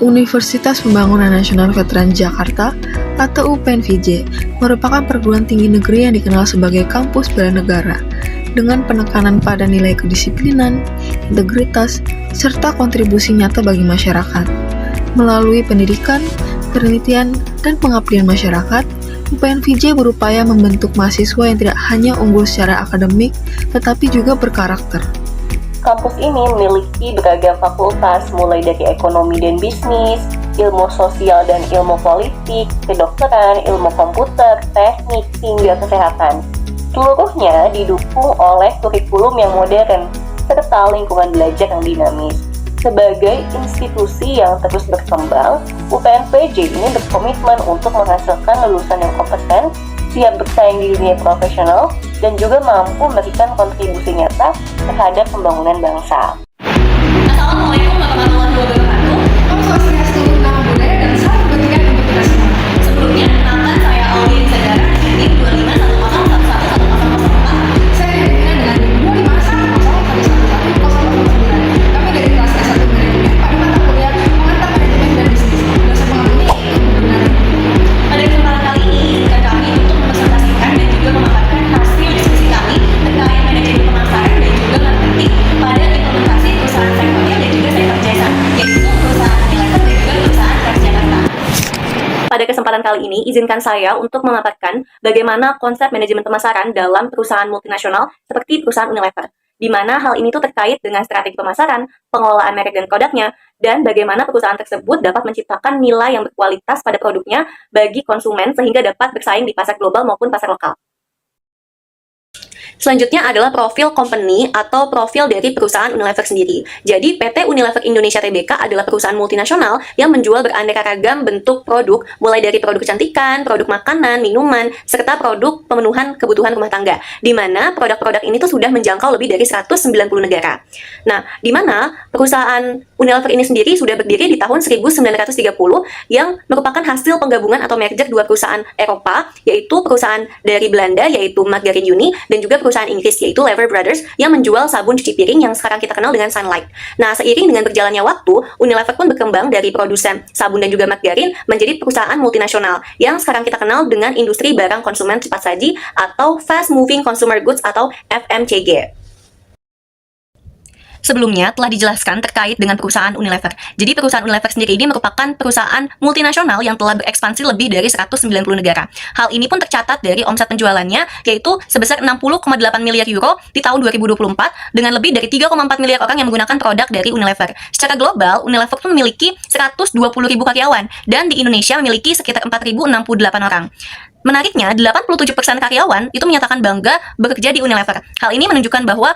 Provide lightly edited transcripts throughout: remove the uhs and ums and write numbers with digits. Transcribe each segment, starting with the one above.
Universitas Pembangunan Nasional Veteran Jakarta atau UPNVJ merupakan perguruan tinggi negeri yang dikenal sebagai kampus bela negara dengan penekanan pada nilai kedisiplinan, integritas, serta kontribusi nyata bagi masyarakat. Melalui pendidikan, penelitian, dan pengabdian masyarakat, UPNVJ berupaya membentuk mahasiswa yang tidak hanya unggul secara akademik, tetapi juga berkarakter. Kampus ini memiliki beragam fakultas, mulai dari ekonomi dan bisnis, ilmu sosial dan ilmu politik, kedokteran, ilmu komputer, teknik, hingga kesehatan. Seluruhnya didukung oleh kurikulum yang modern, serta lingkungan belajar yang dinamis. Sebagai institusi yang terus berkembang, UPNVJ ini berkomitmen untuk menghasilkan lulusan yang kompeten, siap bersaing di dunia profesional, dan juga mampu memberikan kontribusi nyata terhadap pembangunan bangsa. Assalamualaikum warahmatullahi wabarakatuh. Om Swastiastu, Namo Buddhaya, dan salam kebajikan untuk kita semua. Sebelumnya, kenalkan saya Auli Sadara, NIM 2510111004. Saya dihubungkan dengan NIM 25101111009. Kami dari kelas S1 Manajemen pada mata kuliah Pengantar Manajemen dan Bisnis. Dosen pengambilnya benar. Pada kesempatan kali ini, izinkan kami untuk mempresentasikan dan juga memaparkan hasil diskusi kami terkait manajemen pemasaran dan juga marketing pada implementasi perusahaan sektorial dan juga sektor jasa, yaitu perusahaan Unilever dan juga perusahaan Transjakarta. Pada kesempatan kali ini, izinkan saya untuk memaparkan bagaimana konsep manajemen pemasaran dalam perusahaan multinasional seperti perusahaan Unilever, di mana hal ini tuh terkait dengan strategi pemasaran, pengelolaan merek dan produknya, dan bagaimana perusahaan tersebut dapat menciptakan nilai yang berkualitas pada produknya bagi konsumen sehingga dapat bersaing di pasar global maupun pasar lokal. Selanjutnya adalah profil company atau profil dari perusahaan Unilever sendiri. Jadi PT Unilever Indonesia Tbk adalah perusahaan multinasional yang menjual beraneka ragam bentuk produk, mulai dari produk kecantikan, produk makanan, minuman, serta produk pemenuhan kebutuhan rumah tangga, di mana produk-produk ini tuh sudah menjangkau lebih dari 190 negara. Nah, di mana perusahaan Unilever ini sendiri sudah berdiri di tahun 1930 yang merupakan hasil penggabungan atau merger dua perusahaan Eropa, yaitu perusahaan dari Belanda yaitu Margarin Unie dan juga perusahaan Inggris yaitu Lever Brothers yang menjual sabun cuci piring yang sekarang kita kenal dengan Sunlight. Nah, seiring dengan berjalannya waktu, Unilever pun berkembang dari produsen sabun dan juga margarin menjadi perusahaan multinasional yang sekarang kita kenal dengan industri barang konsumen cepat saji atau Fast Moving Consumer Goods atau FMCG. Sebelumnya telah dijelaskan terkait dengan perusahaan Unilever. Jadi perusahaan Unilever sendiri ini merupakan perusahaan multinasional yang telah berekspansi lebih dari 190 negara. Hal ini pun tercatat dari omset penjualannya yaitu sebesar 60,8 miliar euro di tahun 2024 dengan lebih dari 3,4 miliar orang yang menggunakan produk dari Unilever. Secara global, Unilever pun memiliki 120.000 karyawan dan di Indonesia memiliki sekitar 4.068 orang. Menariknya, 87% karyawan itu menyatakan bangga bekerja di Unilever. Hal ini menunjukkan bahwa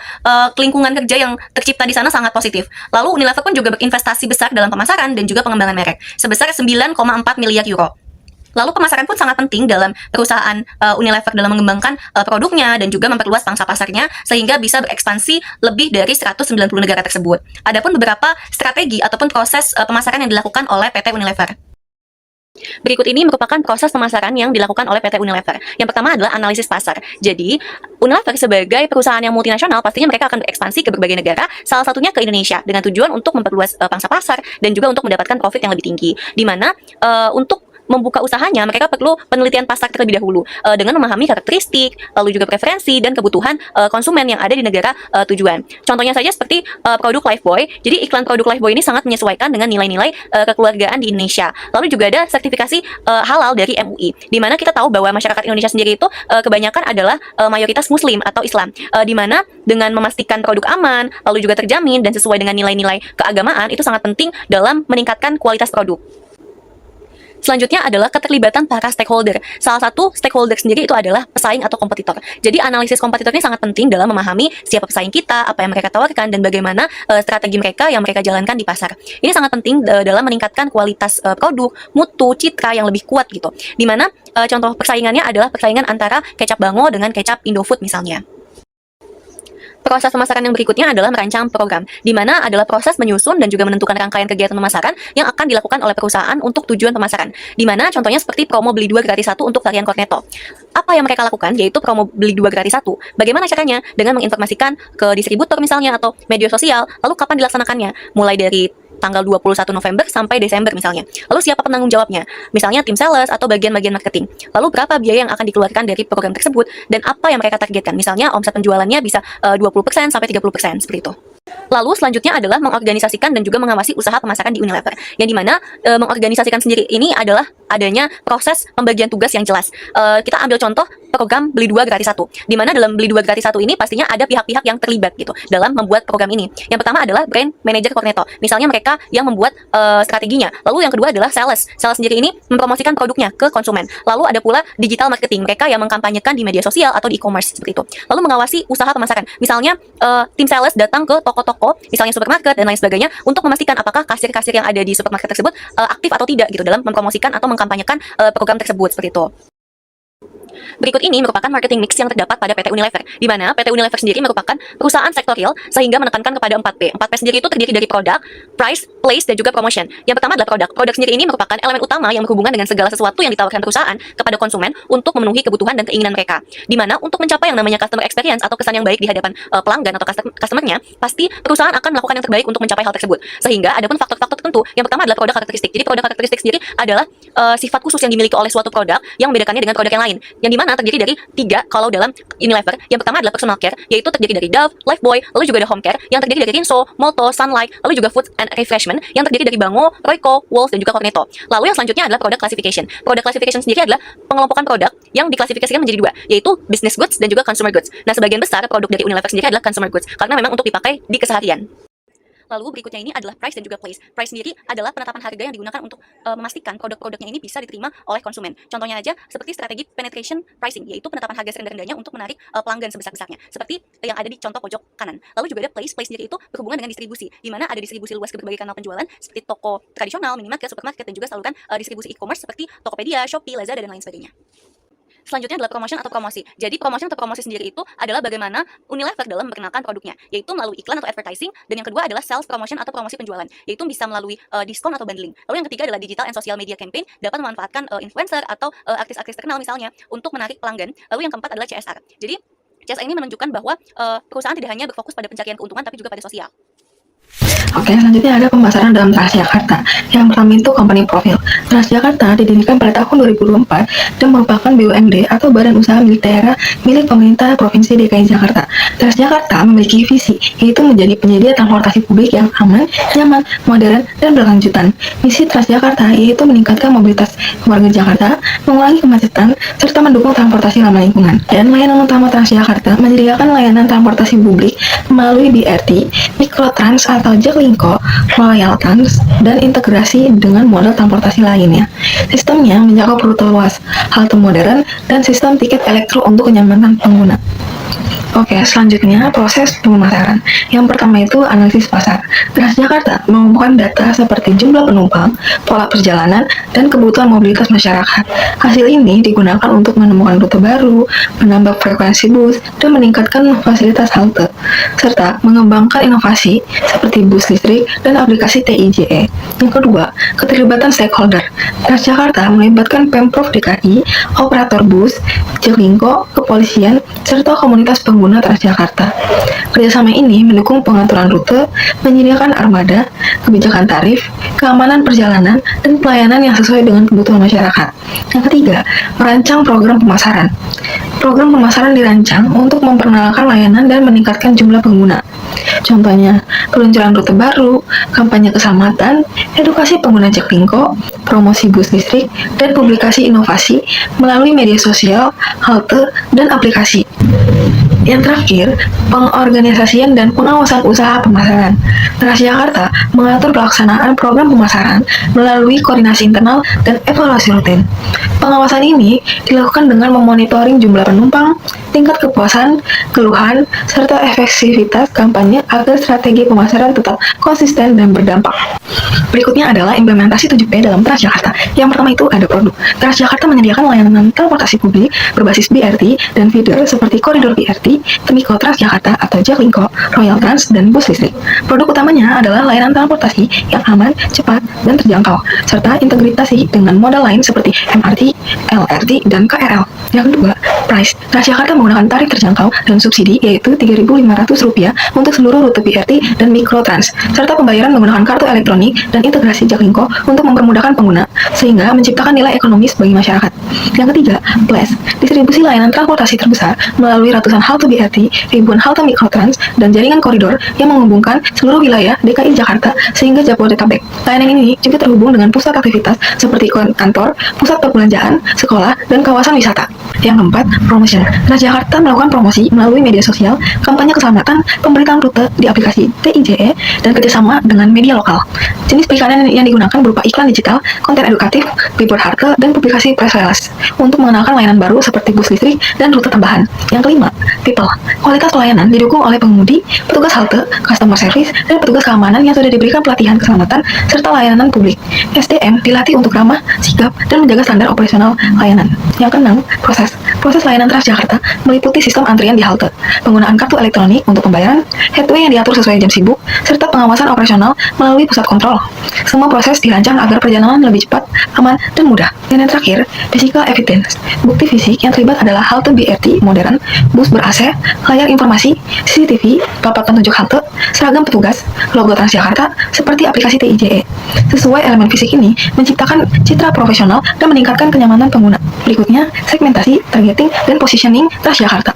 lingkungan kerja yang tercipta di sana sangat positif. Lalu Unilever pun juga berinvestasi besar dalam pemasaran dan juga pengembangan merek, sebesar 9,4 miliar euro. Lalu pemasaran pun sangat penting dalam perusahaan Unilever dalam mengembangkan produknya dan juga memperluas pangsa pasarnya sehingga bisa berekspansi lebih dari 190 negara tersebut. Adapun beberapa strategi ataupun proses pemasaran yang dilakukan oleh PT Unilever. Berikut ini merupakan proses pemasaran yang dilakukan oleh PT Unilever. Yang pertama adalah analisis pasar. Jadi, Unilever sebagai perusahaan yang multinasional pastinya mereka akan berekspansi ke berbagai negara, salah satunya ke Indonesia dengan tujuan untuk memperluas pangsa pasar dan juga untuk mendapatkan profit yang lebih tinggi. Di mana untuk membuka usahanya, mereka perlu penelitian pasar terlebih dahulu dengan memahami karakteristik, lalu juga preferensi dan kebutuhan konsumen yang ada di negara tujuan. Contohnya saja seperti produk Lifebuoy. Jadi iklan produk Lifebuoy ini sangat menyesuaikan dengan nilai-nilai kekeluargaan di Indonesia. Lalu juga ada sertifikasi halal dari MUI, di mana kita tahu bahwa masyarakat Indonesia sendiri itu kebanyakan adalah mayoritas Muslim atau Islam, di mana dengan memastikan produk aman, lalu juga terjamin dan sesuai dengan nilai-nilai keagamaan itu sangat penting dalam meningkatkan kualitas produk. Selanjutnya adalah keterlibatan para stakeholder. Salah satu stakeholder sendiri itu adalah pesaing atau kompetitor. Jadi analisis kompetitor ini sangat penting dalam memahami siapa pesaing kita, apa yang mereka tawarkan, dan bagaimana strategi mereka yang mereka jalankan di pasar. Ini sangat penting dalam meningkatkan kualitas produk, mutu, citra yang lebih kuat gitu. Dimana contoh persaingannya adalah persaingan antara kecap Bango dengan kecap Indofood misalnya. Proses pemasaran yang berikutnya adalah merancang program, di mana adalah proses menyusun dan juga menentukan rangkaian kegiatan pemasaran yang akan dilakukan oleh perusahaan untuk tujuan pemasaran. Di mana contohnya seperti promo beli 2 gratis 1 untuk varian Cornetto. Apa yang mereka lakukan yaitu promo beli 2 gratis 1. Bagaimana caranya? Dengan menginformasikan ke distributor misalnya atau media sosial, lalu kapan dilaksanakannya? Mulai dari tanggal 21 November sampai Desember misalnya. Lalu siapa penanggung jawabnya? Misalnya tim sales atau bagian-bagian marketing. Lalu berapa biaya yang akan dikeluarkan dari program tersebut dan apa yang mereka targetkan? Misalnya omset penjualannya bisa 20% sampai 30% seperti itu. Lalu selanjutnya adalah mengorganisasikan dan juga mengawasi usaha pemasaran di Unilever. Yang dimana mengorganisasikan sendiri ini adalah adanya proses pembagian tugas yang jelas. Kita ambil contoh program beli 2 gratis 1. Dimana dalam beli 2 gratis 1 ini pastinya ada pihak-pihak yang terlibat gitu dalam membuat program ini. Yang pertama adalah brand manager koordinator. Misalnya mereka yang membuat strateginya. Lalu yang kedua adalah sales. Sales sendiri ini mempromosikan produknya ke konsumen. Lalu ada pula digital marketing. Mereka yang mengkampanyekan di media sosial atau di e-commerce seperti itu. Lalu mengawasi usaha pemasaran. Misalnya tim sales datang ke toko-toko, misalnya supermarket dan lain sebagainya, untuk memastikan apakah kasir-kasir yang ada di supermarket tersebut aktif atau tidak gitu dalam mempromosikan atau mengkampanyekan program tersebut seperti itu. Berikut ini merupakan marketing mix yang terdapat pada PT Unilever, di mana PT Unilever sendiri merupakan perusahaan sektorial sehingga menekankan kepada 4P. 4P sendiri itu terdiri dari produk, price, place, dan juga promotion. Yang pertama adalah produk. Produk sendiri ini merupakan elemen utama yang berhubungan dengan segala sesuatu yang ditawarkan perusahaan kepada konsumen untuk memenuhi kebutuhan dan keinginan mereka. Di mana untuk mencapai yang namanya customer experience atau kesan yang baik di hadapan pelanggan atau customernya, pasti perusahaan akan melakukan yang terbaik untuk mencapai hal tersebut. Sehingga ada pun faktor-faktor tertentu. Yang pertama adalah produk karakteristik. Jadi produk karakteristik sendiri adalah sifat khusus yang dimiliki oleh suatu produk yang membedakannya dengan produk yang lain. Yang dimana terdiri dari 3 kalau dalam Unilever. Yang pertama adalah personal care, yaitu terdiri dari Dove, Lifebuoy, lalu juga ada home care yang terdiri dari Rinso, Molto, Sunlight, lalu juga food and refreshment yang terdiri dari Bango, Royco, Wolf, dan juga Cornetto. Lalu yang selanjutnya adalah product classification. Product classification sendiri adalah pengelompokan produk yang diklasifikasikan menjadi 2, yaitu business goods dan juga consumer goods. Nah, sebagian besar produk dari Unilever sendiri adalah consumer goods karena memang untuk dipakai di keseharian. Lalu berikutnya ini adalah price dan juga place. Price sendiri adalah penetapan harga yang digunakan untuk memastikan produk-produknya ini bisa diterima oleh konsumen. Contohnya aja seperti strategi penetration pricing, yaitu penetapan harga serendah-rendahnya untuk menarik pelanggan sebesar-besarnya. Seperti yang ada di contoh pojok kanan. Lalu juga ada place. Place sendiri itu berhubungan dengan distribusi, di mana ada distribusi luas ke berbagai kanal penjualan seperti toko tradisional, minimarket, supermarket, dan juga saluran distribusi e-commerce seperti Tokopedia, Shopee, Lazada, dan lain sebagainya. Selanjutnya adalah promotion atau promosi. Jadi promotion atau promosi sendiri itu adalah bagaimana Unilever dalam memperkenalkan produknya, yaitu melalui iklan atau advertising, dan yang kedua adalah sales promotion atau promosi penjualan, yaitu bisa melalui diskon atau bundling. Lalu yang ketiga adalah digital and social media campaign, dapat memanfaatkan influencer atau artis-artis terkenal misalnya untuk menarik pelanggan. Lalu yang keempat adalah CSR. Jadi CSR ini menunjukkan bahwa perusahaan tidak hanya berfokus pada pencarian keuntungan tapi juga pada sosial. Oke, selanjutnya ada pemasaran dalam Transjakarta. Yang pertama itu company profile. Transjakarta didirikan pada tahun 2004 dan merupakan BUMD atau Badan Usaha Milik Daerah milik pemerintah Provinsi DKI Jakarta. Transjakarta memiliki visi, yaitu menjadi penyedia transportasi publik yang aman, nyaman, modern, dan berkelanjutan. Misi Transjakarta yaitu meningkatkan mobilitas warga Jakarta, mengurangi kemacetan, serta mendukung transportasi ramah lingkungan. Dan layanan utama Transjakarta menyediakan layanan transportasi publik melalui BRT, Mikrotrans atau Jaklingko, Royal Trans, dan integrasi dengan moda transportasi lainnya. Sistemnya mencakup rute luas, halte modern, dan sistem tiket elektro untuk kenyamanan pengguna. Oke, selanjutnya proses pemasaran. Yang pertama itu analisis pasar. Transjakarta mengumpulkan data seperti jumlah penumpang, pola perjalanan, dan kebutuhan mobilitas masyarakat. Hasil ini digunakan untuk menemukan rute baru, menambah frekuensi bus, dan meningkatkan fasilitas halte, serta mengembangkan inovasi seperti bus listrik dan aplikasi TIJE. Yang kedua, keterlibatan stakeholder. Transjakarta melibatkan Pemprov DKI, operator bus, Jaklingko, kepolisian, serta komunitas pengguna Transjakarta. Kerjasama ini mendukung pengaturan rute, menyediakan armada, kebijakan tarif, keamanan perjalanan, dan pelayanan yang sesuai dengan kebutuhan masyarakat. Yang ketiga, merancang program pemasaran. Program pemasaran dirancang untuk memperkenalkan layanan dan meningkatkan jumlah pengguna. Contohnya, peluncuran rute baru, kampanye keselamatan, edukasi pengguna Jaklingko, promosi bus listrik, dan publikasi inovasi melalui media sosial, halte, dan aplikasi. Yang terakhir, pengorganisasian dan pengawasan usaha pemasaran. Transjakarta mengatur pelaksanaan program pemasaran melalui koordinasi internal dan evaluasi rutin. Pengawasan ini dilakukan dengan memonitoring jumlah penumpang, tingkat kepuasan, keluhan, serta efektivitas kampanye agar strategi pemasaran tetap konsisten dan berdampak. Berikutnya adalah implementasi 7P dalam Transjakarta. Yang pertama itu ada produk. Transjakarta menyediakan layanan transportasi publik berbasis BRT dan feeder seperti seperti koridor BRT, Micro Transjakarta atau Jaklingko, Royal Trans, dan bus listrik. Produk utamanya adalah layanan transportasi yang aman, cepat, dan terjangkau, serta integrasi dengan moda lain seperti MRT, LRT, dan KRL. Yang kedua, price. Transjakarta menggunakan tarif terjangkau dan subsidi yaitu Rp3.500 untuk seluruh rute BRT dan Mikrotrans, serta pembayaran menggunakan kartu elektronik dan integrasi Jaklingko untuk mempermudahkan pengguna, sehingga menciptakan nilai ekonomis bagi masyarakat. Yang ketiga, Plus. Distribusi layanan transportasi terbesar melalui ratusan halte BRT, ribuan halte Mikrotrans, dan jaringan koridor yang menghubungkan seluruh wilayah DKI Jakarta sehingga Jabodetabek. Layanan ini juga terhubung dengan pusat aktivitas seperti kantor, pusat perbelanjaan, sekolah, dan kawasan wisata. Yang keempat, promotion. Transjakarta melakukan promosi melalui media sosial, kampanye keselamatan, pemberitaan rute di aplikasi TIJE, dan kerjasama dengan media lokal. Jenis perikanan yang digunakan berupa iklan digital, konten edukatif, billboard halte, dan publikasi press release untuk mengenalkan layanan baru seperti bus listrik dan rute tambahan. Yang kelima, people. Kualitas pelayanan didukung oleh pengemudi, petugas halte, customer service, dan petugas keamanan yang sudah diberikan pelatihan keselamatan serta layanan publik. SDM dilatih untuk ramah, sigap, dan menjaga standar operasional layanan. Yang keenam, proses. Proses layanan Transjakarta meliputi sistem antrian di halte, penggunaan kartu elektronik untuk pembayaran, headway yang diatur sesuai jam sibuk, serta pengawasan operasional melalui pusat kontrol. Semua proses dirancang agar perjalanan lebih cepat, aman, dan mudah. Dan yang terakhir, physical evidence. Bukti fisik yang terlibat adalah halte BRT modern, bus ber-AC, layar informasi, CCTV, papan petunjuk halte, seragam petugas, logo Transjakarta, seperti aplikasi TIJE. Sesuai elemen fisik ini, menciptakan citra profesional dan meningkatkan kenyamanan pengguna. Berikutnya, segmentasi, targeting, dan positioning Transjakarta.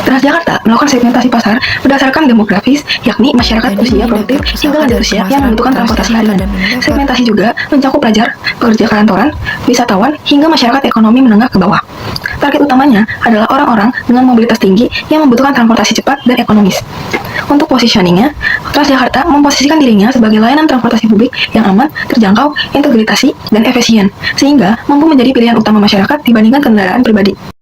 Transjakarta melakukan segmentasi pasar berdasarkan demografis, yakni masyarakat usia produktif hingga lanjut usia yang membutuhkan transportasi harian. Segmentasi juga mencakup pelajar, pekerja kantoran, wisatawan, hingga masyarakat ekonomi menengah ke bawah. Target utamanya adalah orang-orang dengan mobilitas tinggi yang membutuhkan transportasi cepat dan ekonomis. Untuk positioningnya, Transjakarta memposisikan dirinya sebagai layanan transportasi publik yang aman, terjangkau, integritas, dan efisien, sehingga mampu menjadi pilihan utama masyarakat dibandingkan kendaraan pribadi.